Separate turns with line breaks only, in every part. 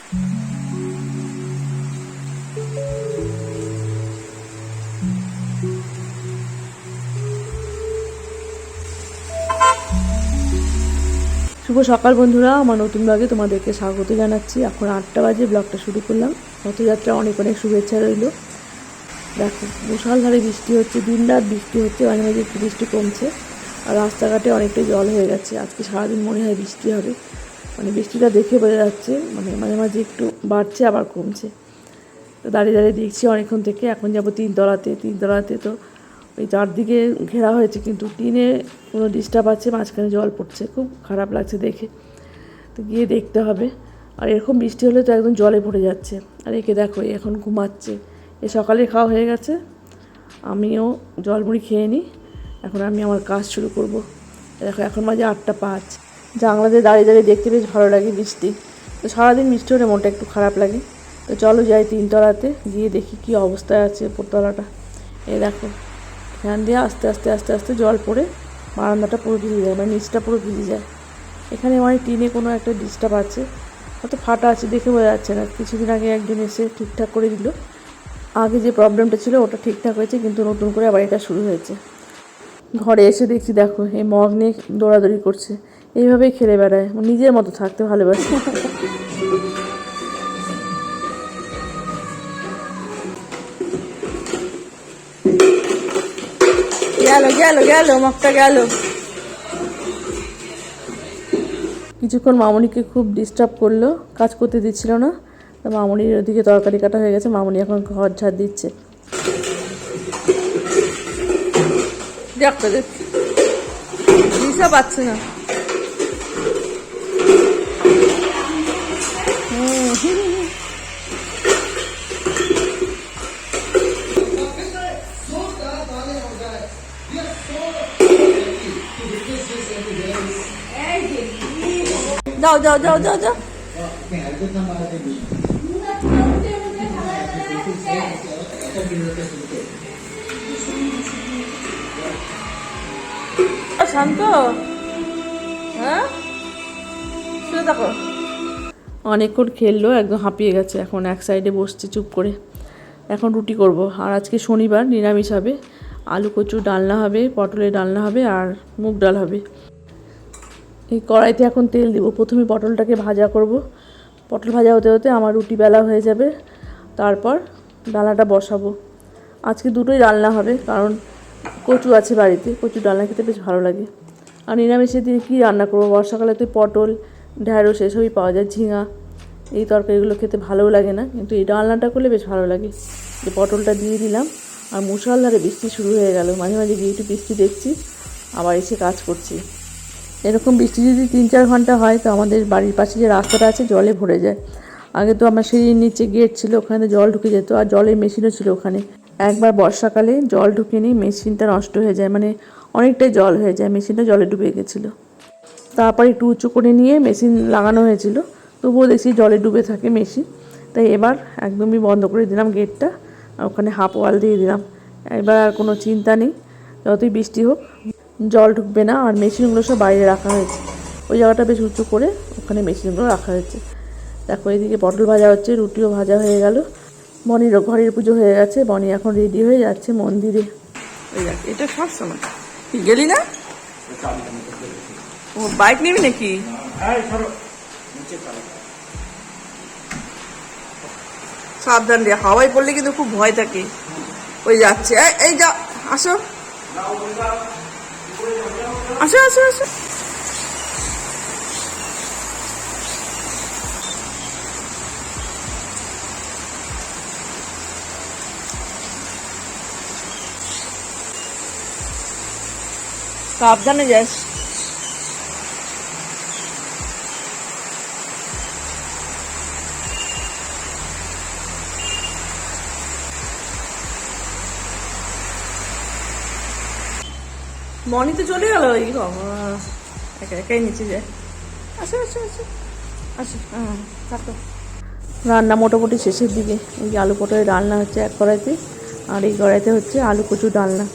শুভ সকাল বন্ধুরা, আমার নতুন ব্লগে তোমাদেরকে স্বাগত জানাচ্ছি। এখন 8টা বাজে, ব্লগটা শুরু করলাম। রথযাত্রা অনেক অনেক শুভেচ্ছা রইল। দেখো মুষলধারে বৃষ্টি হচ্ছে, দিন রাত বৃষ্টি হচ্ছে, মাঝে মাঝে একটু বৃষ্টি কমছে। আর রাস্তাঘাটে অনেকটাই জল হয়ে গেছে। আজকে সারাদিন মনে হয় বৃষ্টি হবে, মানে বৃষ্টিটা দেখে বোঝা যাচ্ছে, মানে মাঝে মাঝে একটু বাড়ছে আবার কমছে। তো দাঁড়িয়ে দাঁড়িয়ে দেখছি অনেকক্ষণ থেকে। এখন যাবো তিনতলাতে তো ওই চারদিকে ঘেরা হয়েছে, কিন্তু টিনে কোনো ডিস্টার্ব আছে, মাঝখানে জল পড়ছে, খুব খারাপ লাগছে দেখে। তো গিয়ে দেখতে হবে। আর এরকম বৃষ্টি হলে তো একদম জলে ভরে যাচ্ছে। আর একে দেখো এখন ঘুমাচ্ছে। এ সকালে খাওয়া হয়ে গেছে, আমিও জলমুড়ি খেয়ে নিই। এখন আমি আমার কাজ শুরু করব। দেখো এখন বাজে 8:05। জানলাতে দাঁড়িয়ে দাঁড়িয়ে দেখতে বেশ ভালো লাগে বৃষ্টি। তো সারাদিন বৃষ্টি হলে মনটা একটু খারাপ লাগে। তো চলো যাই তিনতলাতে, গিয়ে দেখি কী অবস্থায় আছে উপরতলাটা। এই দেখো ফ্যান দিয়ে আস্তে আস্তে আস্তে আস্তে জল পড়ে বারান্দাটা পুরো ভিজে যায়, মানে নিচটা পুরো ভিজে যায়। এখানে মানে টিনে কোনো একটা ডিস্টার্ব আছে, হয়তো ফাটা আছে, দেখে বোঝা যাচ্ছে না। কিছুদিন আগে একজন এসে ঠিকঠাক করে দিল। আগে যে প্রবলেমটা ছিল ওটা ঠিকঠাক হয়েছে, কিন্তু নতুন করে আবার এটা শুরু হয়েছে। ঘরে এসে দেখছি দেখো এই মগ নিয়ে দৌড়াদৌড়ি করছে, এইভাবেই খেলে বেড়ায়, নিজের মতো থাকতে ভালোবাসে। গেল মগটা গেল। কিছুক্ষণ মামনিকে খুব ডিস্টার্ব করলো, কাজ করতে দিচ্ছিল না। তো মামনির ওদিকে তরকারি কাটা হয়ে গেছে, মামনি এখন ঘর ঝাড় দিচ্ছে। দেখতে দিশা পাচ্ছে না। যাও যাও যাও যাও যাও। শান্ত, হ্যাঁ শুয়ে থাকো। অনেকক্ষণ খেললো, একদম হাঁপিয়ে গেছে। এখন এক সাইডে বসছে চুপ করে। এখন রুটি করব। আর আজকে শনিবার, নিরামিষ হবে। আলু কচু ডালনা হবে, পটলের ডালনা হবে, আর মুগ ডাল হবে। এই কড়াইতে এখন তেল দিব। প্রথমে পটলটাকে ভাজা করব। পটল ভাজা হতে হতে আমার রুটি বেলা হয়ে যাবে, তারপর ডালনাটা বসাবো। আজকে দুটোই ডালনা হবে, কারণ কচু আছে বাড়িতে, কচু ডালনা খেতে বেশ ভালো লাগে। আর নিরামিষের দিনে কী রান্না করবো, বর্ষাকালে তো পটল ঢ্যাঁড়স এসবই পাওয়া যায়, ঝিঙা, এই তরকারিগুলো খেতে ভালোও লাগে না, কিন্তু এই ডালনাটা করলে বেশ ভালো লাগে। যে পটলটা দিয়ে দিলাম। আর মুষলধারে বৃষ্টি শুরু হয়ে গেল। মাঝে মাঝে গিয়ে একটু বৃষ্টি দেখছি, আবার এসে কাজ করছি। এরকম বৃষ্টি যদি 3-4 ঘন্টা হয়, তো আমাদের বাড়ির পাশে যে রাস্তাটা আছে জলে ভরে যায়। আগে তো আমার সিঁড়ির নিচে গেট ছিল, ওখানে জল ঢুকে যেত, আর জলের মেশিনও ছিল ওখানে। একবার বর্ষাকালে জল ঢুকে নিয়ে মেশিনটা নষ্ট হয়ে যায়, মানে অনেকটাই জল হয়ে যায়, মেশিনটা জলে ডুবে গেছিলো। তারপর একটু উঁচু করে নিয়ে মেশিন লাগানো হয়েছিল, তবুও দেখছি জলে ডুবে থাকে মেশিন। তাই এবার একদমই বন্ধ করে দিলাম গেটটা, আর ওখানে হাফ ওয়াল দিয়ে দিলাম। এবার আর কোনো চিন্তা নেই, যতই বৃষ্টি হোক জল ঢুকবে না। আর মেশিনগুলো সব বাইরে রাখা হয়েছে, ওই জায়গাটা বেশ উঁচু করে ওখানে মেশিনগুলো রাখা হয়েছে। দেখো এদিকে পটল ভাজা হচ্ছে, রুটিও ভাজা হয়ে গেল। বনিরও ঘরের পুজো হয়ে গেছে, বনি এখন রেডি হয়ে যাচ্ছে মন্দিরে। ওই দেখ, এটা সব সময় গেলি না? ও বাইক নিবি নাকি? সাবধান রে, হাওয়ায় পড়লে কিন্তু খুব ভয় থাকে। ওই যাচ্ছে, এই যা, আসো আসো আসো আসো। সাবধানে যাস। মনি তো চলে গেল, এই বাবা একা একাই নিচে যায়। আসো আসো আসো আসো, হ্যাঁ থাকো। রান্না মোটামুটি শেষের দিকে। এই আলু পটলের ডালনা হচ্ছে এক কড়াইতে, আর এই কড়াইতে হচ্ছে আলু কচু ডালনা।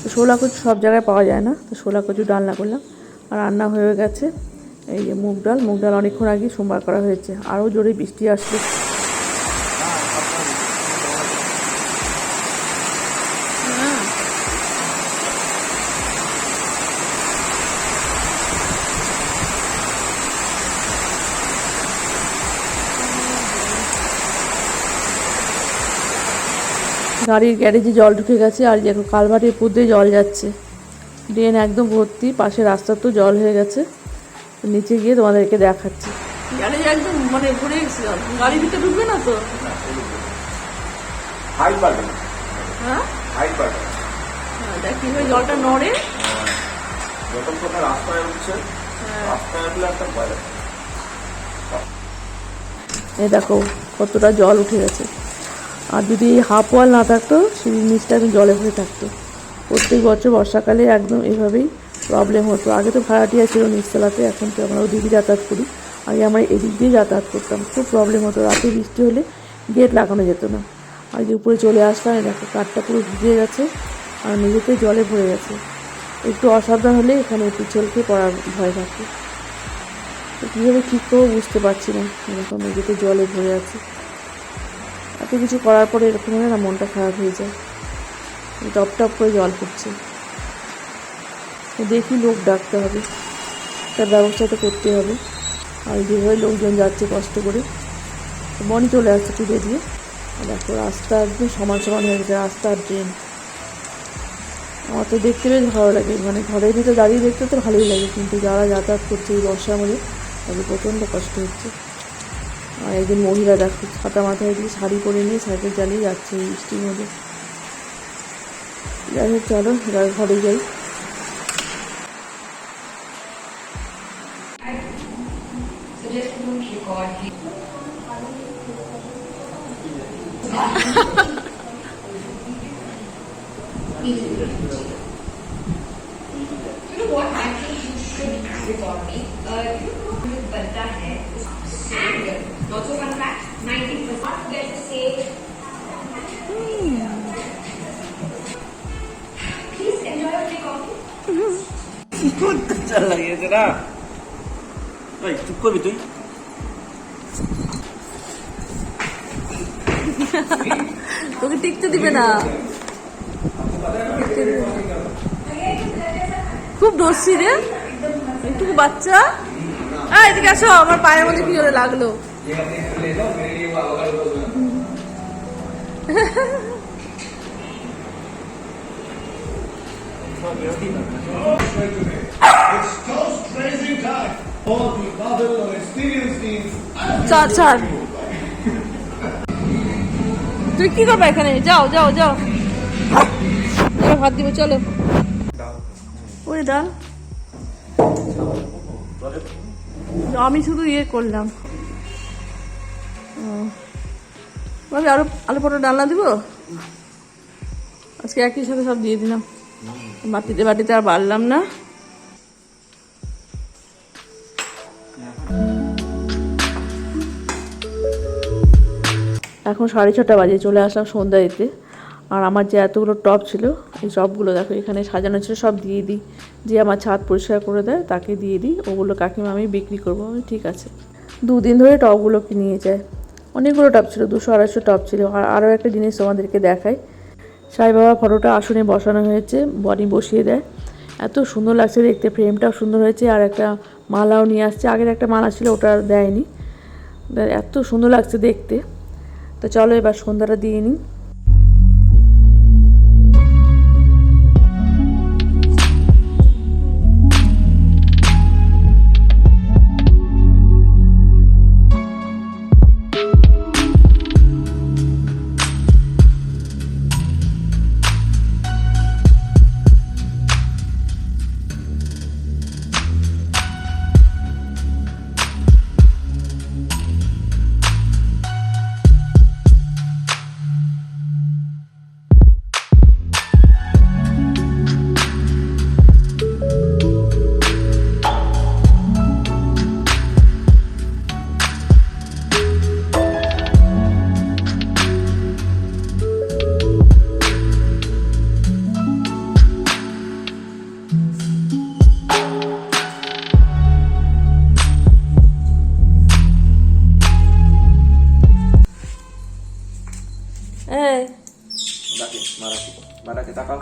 তো শোলা কচু সব জায়গায় পাওয়া যায় না, তো শোলা কচু ডালনা করলাম। আর রান্না হয়ে গেছে, এই যে মুগ ডাল অনেকক্ষণ আগে সোমবার করা হয়েছে, আরও জোরে বৃষ্টি আসছে। গাড়ির গ্যারেজে জল ঢুকে গেছে, আর যে কালভার্টের উপর দিয়ে জল যাচ্ছে, ড্রেন একদম ভর্তি, পাশে রাস্তা তো জল হয়ে গেছে। নিচে গিয়ে তোমাদেরকে দেখাচ্ছি। গ্যারেজ একদম মানে ভরে গেছে, গাড়ির ভিতরে ঢুকবে না তো। হ্যাঁ দেখ কিভাবে জলটা নড়ে, এই দেখো কতটা জল উঠে গেছে। আর যদি হাফ ওয়াল না থাকতো, সিঁড়ির নিচটা একদম জলে ভরে থাকতো। প্রত্যেক বছর বর্ষাকালে একদম এইভাবেই প্রবলেম হতো। আগে তো ভাড়াটিয়া ছিল নিচতলাতে, এখন তো আমরা ওদিকে যাতায়াত করি। আগে আমরা এদিক দিয়ে যাতায়াত করতাম, খুব প্রবলেম হতো। রাতে বৃষ্টি হলে গেট লাগানো যেত না। আর যে উপরে চলে আসলাম, দেখো কাঠটা পুরো ভিজে গেছে আর মেঝেতে জলে ভরে গেছে। একটু অসাবধান হলে এখানে পিছলকে পড়ার ভয় থাকে। তো কীভাবে ঠিক করবো বুঝতে পারছি না, এরকম মেঝেতে জলে ভরে আছে। এত কিছু করার পরে এরকম হলে না মনটা খারাপ হয়ে যায়। টপ টপ করে জল পড়ছে, দেখি লোক ডাকতে হবে, তার ব্যবস্থা তো করতে হবে। আর যেভাবে লোকজন যাচ্ছে কষ্ট করে, বনি চলে আসছে টুটে দিয়ে। দেখো রাস্তা একদম সমান হয়ে গেছে, রাস্তা আর ড্রেন। আমার তো দেখতে বেশ ভালো লাগে, মানে ঘরের ভিতরে দাঁড়িয়ে দেখতে তো ভালোই লাগে, কিন্তু যারা যাতায়াত করছে এই বর্ষার মধ্যে তাদের প্রচণ্ড কষ্ট হচ্ছে। আর একজন মহিলা দেখো ছাতা মাথায় দিয়ে শাড়ি পরে নিয়ে সাইকেল চালিয়ে যাচ্ছে এই বৃষ্টির মধ্যে। যাই হোক চলো এবার ঘরে যাই।
লাগিয়েছে না, চুপ করবি তুই।
তোকে টিকতে দিবে না, খুব দোষী রে একটু বাচ্চা। এদিকে আসো, আমার পায়ের মধ্যে কি করে লাগলো। তুই কি করবে এখানে? যাও যাও যাও, ভাত দিব চলো। ওই ডাল আমি শুধু ইয়ে করলাম, ভাবি আরো আলু পটল ডালনা দিব আজকে, একই সাথে সব দিয়ে দিলাম। বাটিতে আর বাড়লাম না। এখন 6:30 বাজে, চলে আসলাম সন্ধ্যা দিতে। আর আমার যে এতগুলো টব ছিল, এই টবগুলো দেখো এখানে সাজানো ছিল, সব দিয়ে দিই। যে আমার ছাদ পরিষ্কার করে দেয় তাকে দিয়ে দিই, ওগুলো কাকিমা আমি বিক্রি করবো। আমি ঠিক আছে। 2 দিন ধরে টবগুলোকে নিয়ে যায়। অনেকগুলো টব ছিল, 200-250 টব ছিল। আর আরও একটা জিনিস তোমাদেরকে দেখাই, সাই বাবা ফটোটা আসনে বসানো হয়েছে, বনি বসিয়ে দেয়। এত সুন্দর লাগছে দেখতে, ফ্রেমটাও সুন্দর হয়েছে। আর একটা মালাও নিয়ে আসছে, আগের একটা মালা ছিল ওটা দেয়নি। এত সুন্দর লাগছে দেখতে। তো চলো এবার সন্ধ্যাটা দিয়ে নিই।
বাটাকে তাকাও।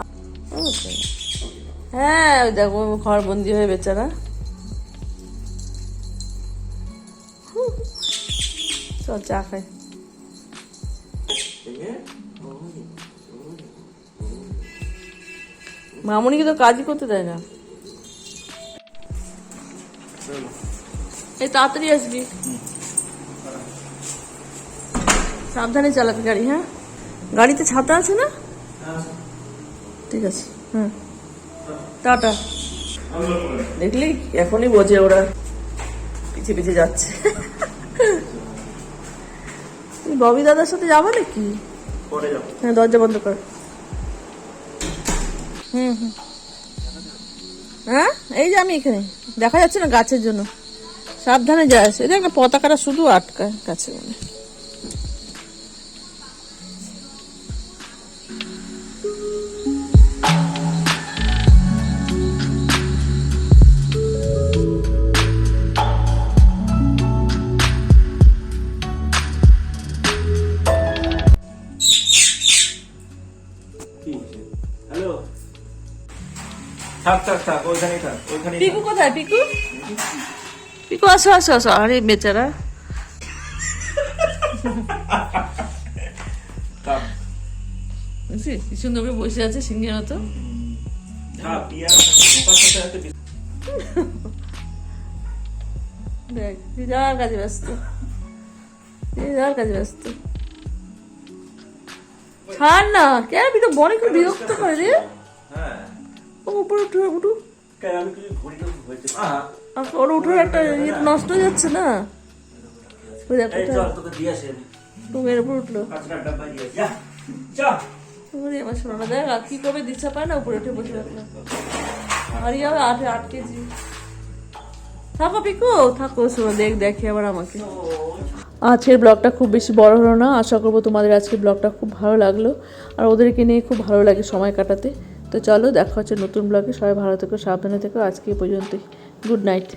হ্যাঁ ওই দেখো ঘর বন্দি হয়ে বেচারা। চল চা খাই। মামুনিকে তো কাজই করতে দেয় না। এই তাড়াতাড়ি আসবি, সাবধানে চালাবি গাড়ি। হ্যাঁ গাড়িতে ছাতা আছে না? ঠিক আছে, হ্যাঁ টাটা। দেখলি এখনই বোঝে ওরা পিছে পিছে যাচ্ছে। তুই ববি দাদার সাথে যাবো নাকি?
পরে যাও।
হ্যাঁ দরজা বন্ধ কর। হুম হুম। হ্যাঁ এই যে আমি এখানে, দেখা যাচ্ছে না গাছের জন্য। সাবধানে যাস, এই দেখ না পতাকাটা শুধু আটকায় গাছে মানে।
হ্যালো, থাক থাক থাক, ওইখানেই থাক, ওইখানেই
পিকু কোথায়? পিকু পিকু আসো আসো আসো। আরে বেচারা
থাক।
বুঝলি কি সুন্দর করে বসে আছে সিংহের মতো।
থাক, পিয়ারা মোকার সাথে একটা
দেখ তুই যাওয়ার কাজে ব্যস্ত, তুই যাওয়ার কাজে ব্যস্ত। ছাড় না, কেন তুই তো বনে খুব বিরক্ত করে রে।
হ্যাঁ
ও উপরে উঠু উঠু,
কেন আমি কিছু ঘড়িটা হয়েছে।
আর ওর উঠে একটা ইয়ে নষ্ট হয়ে যাচ্ছে না। ওই দেখ
এই চল, তোকে দিয়ে আসি আমি।
টুমের উপর উঠলো।
কাঁচড়ার ডাব্বা দিয়ে আসি। যা যা।
ওরে আমার শোনা দেখ আর কি করবে, দিচ্ছা পায় না উপরে উঠে বসে রাখলাম। আর যাবে 8 কেজি। থাকো পিকু থাকো, শোনো দেখ দেখি আবার আমাকে। আজকের ব্লগটা খুব বেশি বড় হলো না, আশা করবো তোমাদের আজকের ব্লগটা খুব ভালো লাগলো। আর ওদেরকে নিয়ে খুব ভালো লাগে সময় কাটাতে। তো চলো দেখা হচ্ছে নতুন ব্লগে। সবাই ভালো থেকো, সাবধানে থেকো। আজকে এই পর্যন্তই, গুড নাইট।